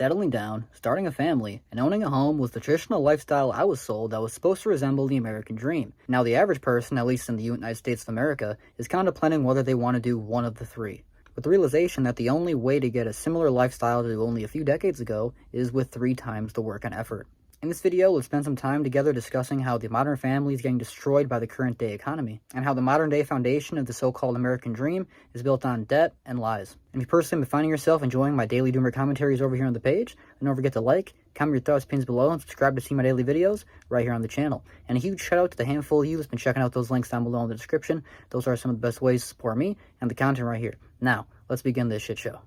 settling down, starting a family, and owning a home was the traditional lifestyle I was sold that was supposed to resemble the American dream. Now the average person, at least in the United States of America, is contemplating whether they want to do one of the three, with the realization that the only way to get a similar lifestyle to only a few decades ago is with 3 times the work and effort. In this video, we'll spend some time together discussing how the modern family is getting destroyed by the current day economy, and how the modern day foundation of the so-called American dream is built on debt and lies. And if you personally been finding yourself enjoying my daily doomer commentaries over here on the page, then don't forget to like, comment your thoughts, pins below, and subscribe to see my daily videos right here on the channel. And a huge shout out to the handful of you that's been checking out those links down below in the description. Those are some of the best ways to support me and the content right here. Now, let's begin this shit show.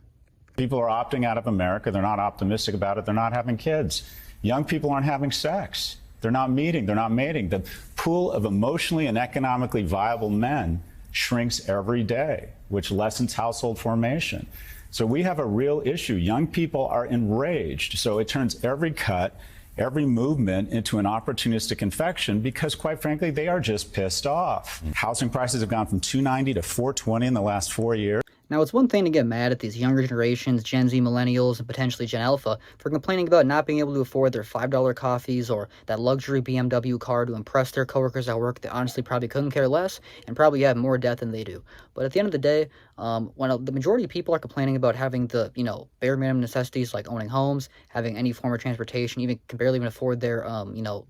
People are opting out of America. They're not optimistic about it. They're not having kids. Young people aren't having sex. They're not meeting. They're not mating. The pool of emotionally and economically viable men shrinks every day, which lessens household formation. So we have a real issue. Young people are enraged. So it turns every cut, every movement into an opportunistic infection because, quite frankly, they are just pissed off. Housing prices have gone from $290 to $420 in the last 4 years. Now, it's one thing to get mad at these younger generations, Gen Z, Millennials, and potentially Gen Alpha, for complaining about not being able to afford their $5 coffees or that luxury BMW car to impress their coworkers at work that honestly probably couldn't care less and probably have more debt than they do. But at the end of the day, when the majority of people are complaining about having the, bare minimum necessities like owning homes, having any form of transportation, even can barely even afford their,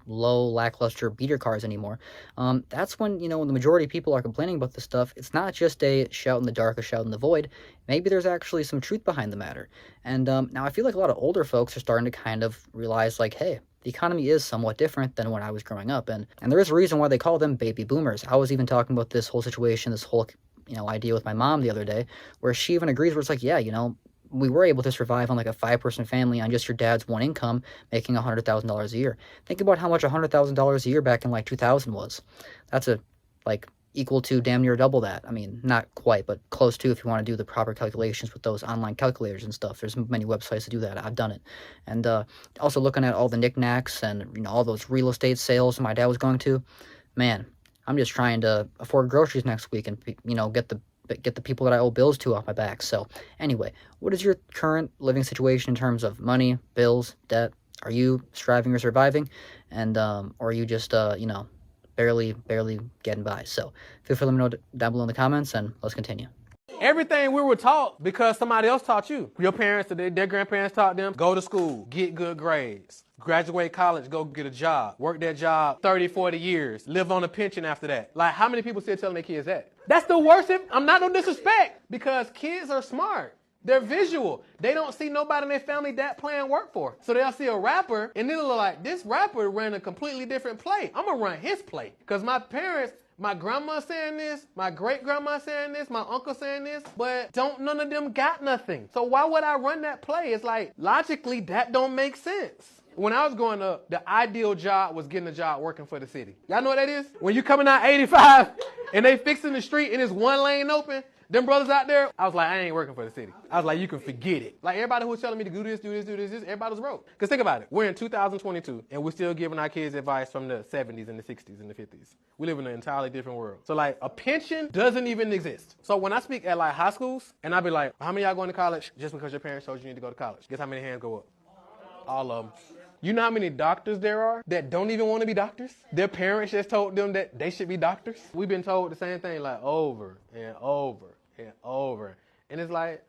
low, lackluster beater cars anymore, that's when, when the majority of people are complaining about this stuff, it's not just a shout in the dark, a shout in the void. Maybe there's actually some truth behind the matter. And now I feel like a lot of older folks are starting to kind of realize, like, hey, the economy is somewhat different than when I was growing up. And there is a reason why they call them baby boomers. I was even talking about this whole situation, this whole, idea with my mom the other day, where she even agrees, where it's like, yeah, we were able to survive on like a 5-person family on just your dad's one income, making $100,000 a year. Think about how much $100,000 a year back in like 2000 was. That's equal to damn near double that. I mean, not quite, but close to, if you want to do the proper calculations with those online calculators and stuff. There's many websites to do that. I've done it. And also looking at all the knickknacks and, all those real estate sales my dad was going to, man, I'm just trying to afford groceries next week and, get the people that I owe bills to off my back. So anyway, what is your current living situation in terms of money, bills, debt? Are you striving or surviving? And, or are you just, barely getting by? So feel free to let me know down below in the comments, and let's continue. Everything we were taught because somebody else taught you. Your parents, their grandparents taught them, go to school, get good grades, graduate college, go get a job, work that job 30, 40 years, live on a pension after that. Like, how many people still telling their kids that? That's the worst. I'm not no disrespect, because kids are smart. They're visual. They don't see nobody in their family that plan work for. So they'll see a rapper and they'll look like, this rapper ran a completely different play. I'm going to run his play. Because my parents, my grandma saying this, my great-grandma saying this, my uncle saying this, but none of them got nothing. So why would I run that play? It's like, logically, that don't make sense. When I was growing up, the ideal job was getting a job working for the city. Y'all know what that is? When you coming out 85 and they fixing the street and it's one lane open, them brothers out there, I was like, I ain't working for the city. I was like, you can forget it. Like, everybody who was telling me to do this, everybody was broke. Because think about it. We're in 2022, and we're still giving our kids advice from the 70s and the 60s and the 50s. We live in an entirely different world. So, like, a pension doesn't even exist. So when I speak at, like, high schools, and I be like, how many of y'all going to college just because your parents told you need to go to college? Guess how many hands go up? All of them. You know how many doctors there are that don't even want to be doctors? Their parents just told them that they should be doctors. We've been told the same thing, like, over and over and over. And it's like,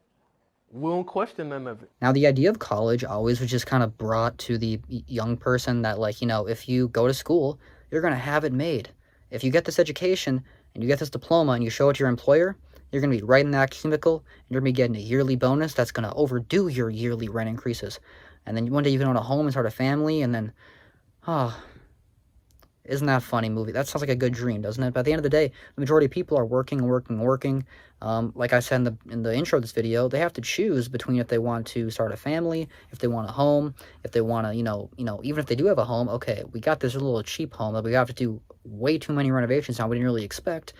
we don't question none of it. Now, the idea of college always was just kind of brought to the young person that, like, if you go to school, you're going to have it made. If you get this education and you get this diploma and you show it to your employer, you're going to be right in that cubicle and you're going to be getting a yearly bonus that's going to overdo your yearly rent increases. And then one day you can own a home and start a family, and then, isn't that a funny movie? That sounds like a good dream, doesn't it? But at the end of the day, the majority of people are working. Like I said in the intro of this video, they have to choose between if they want to start a family, if they want a home, if they want to, even if they do have a home, okay, we got this little cheap home that we have to do way too many renovations now we didn't really expect.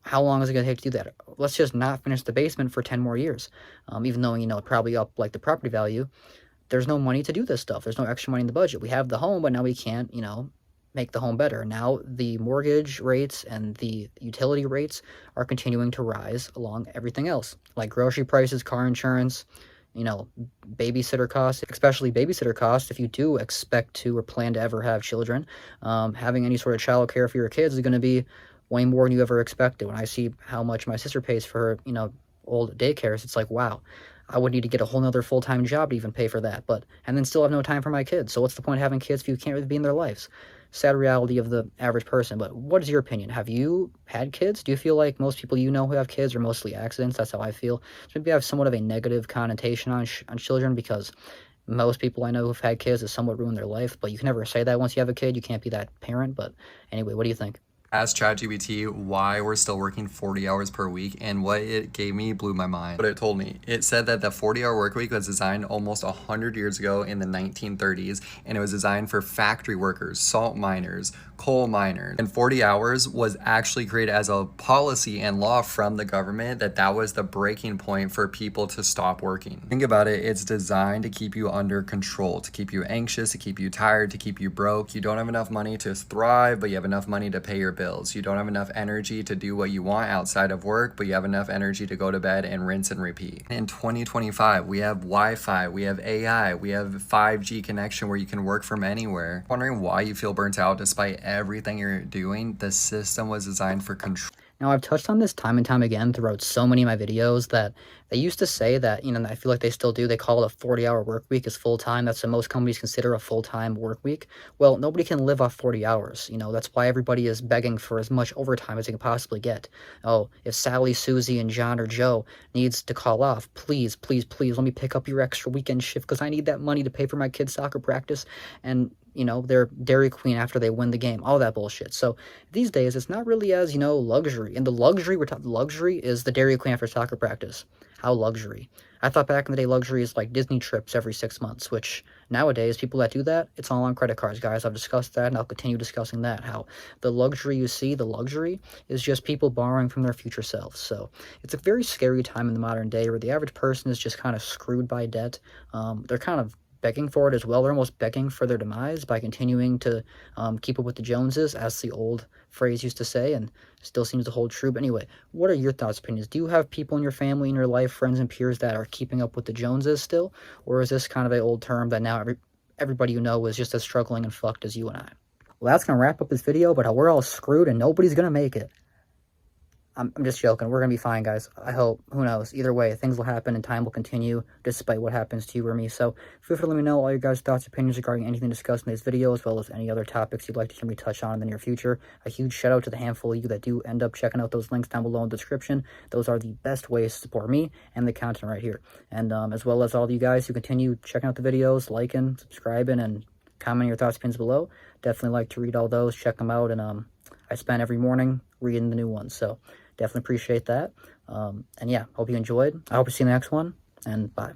How long is it going to take to do that? Let's just not finish the basement for 10 more years. Even though, probably up like the property value, there's no money to do this stuff. There's no extra money in the budget. We have the home, but now we can't, make the home better. Now the mortgage rates and the utility rates are continuing to rise along everything else, like grocery prices, car insurance, you know, babysitter costs, especially babysitter costs, if you do expect to or plan to ever have children, having any sort of childcare for your kids is going to be way more than you ever expected. When I see how much my sister pays for her, old daycares, it's like, wow, I would need to get a whole nother full-time job to even pay for that, and then still have no time for my kids. So what's the point of having kids if you can't really be in their lives? Sad reality of the average person. But what is your opinion? Have you had kids? Do you feel like most people who have kids are mostly accidents? That's how I feel. So maybe I have somewhat of a negative connotation on children, because most people I know who've had kids has somewhat ruined their life. But you can never say that once you have a kid. You can't be that parent. But anyway, what do you think? Asked ChatGPT why we're still working 40 hours per week, and what it gave me blew my mind. What it told me, it said that the 40-hour work week was designed almost 100 years ago in the 1930s, and it was designed for factory workers, salt miners, coal miners, and 40 hours was actually created as a policy and law from the government that was the breaking point for people to stop working. Think about it, it's designed to keep you under control, to keep you anxious, to keep you tired, to keep you broke. You don't have enough money to thrive, but you have enough money to pay your bills. You don't have enough energy to do what you want outside of work, but you have enough energy to go to bed and rinse and repeat. In 2025, we have Wi-Fi, we have AI, we have 5G connection where you can work from anywhere. Wondering why you feel burnt out despite everything you're doing? The system was designed for control. Now, I've touched on this time and time again throughout so many of my videos that they used to say that, and I feel like they still do, they call it a 40-hour work week is full-time. That's what most companies consider a full-time work week. Well, nobody can live off 40 hours. That's why everybody is begging for as much overtime as they can possibly get. Oh, if Sally, Susie, and John or Joe needs to call off, please, please, please let me pick up your extra weekend shift because I need that money to pay for my kids' soccer practice and, their Dairy Queen after they win the game, all that bullshit. So these days, it's not really as, luxury. And the luxury, luxury is the Dairy Queen after soccer practice. How luxury? I thought back in the day luxury is like Disney trips every 6 months, which nowadays people that do that, it's all on credit cards, guys. I've discussed that and I'll continue discussing that, how the luxury you see, the luxury is just people borrowing from their future selves. So it's a very scary time in the modern day where the average person is just kind of screwed by debt. They're kind of begging for it as well. They're almost begging for their demise by continuing to keep up with the Joneses, as the old phrase used to say, and still seems to hold true. But anyway, what are your thoughts, opinions? Do you have people in your family, in your life, friends and peers that are keeping up with the Joneses still? Or is this kind of an old term that now everybody is just as struggling and fucked as you and I? Well, that's going to wrap up this video, but we're all screwed and nobody's going to make it. I'm just joking. We're going to be fine, guys. I hope. Who knows? Either way, things will happen and time will continue despite what happens to you or me. So feel free to let me know all your guys' thoughts, opinions regarding anything discussed in this video, as well as any other topics you'd like to hear me touch on in the near future. A huge shout out to the handful of you that do end up checking out those links down below in the description. Those are the best ways to support me and the content right here. And as well as all of you guys who continue checking out the videos, liking, subscribing, and commenting your thoughts, opinions below. Definitely like to read all those, check them out, and I spend every morning reading the new ones. So definitely appreciate that. And yeah, hope you enjoyed. I hope to see you in the next one, and bye.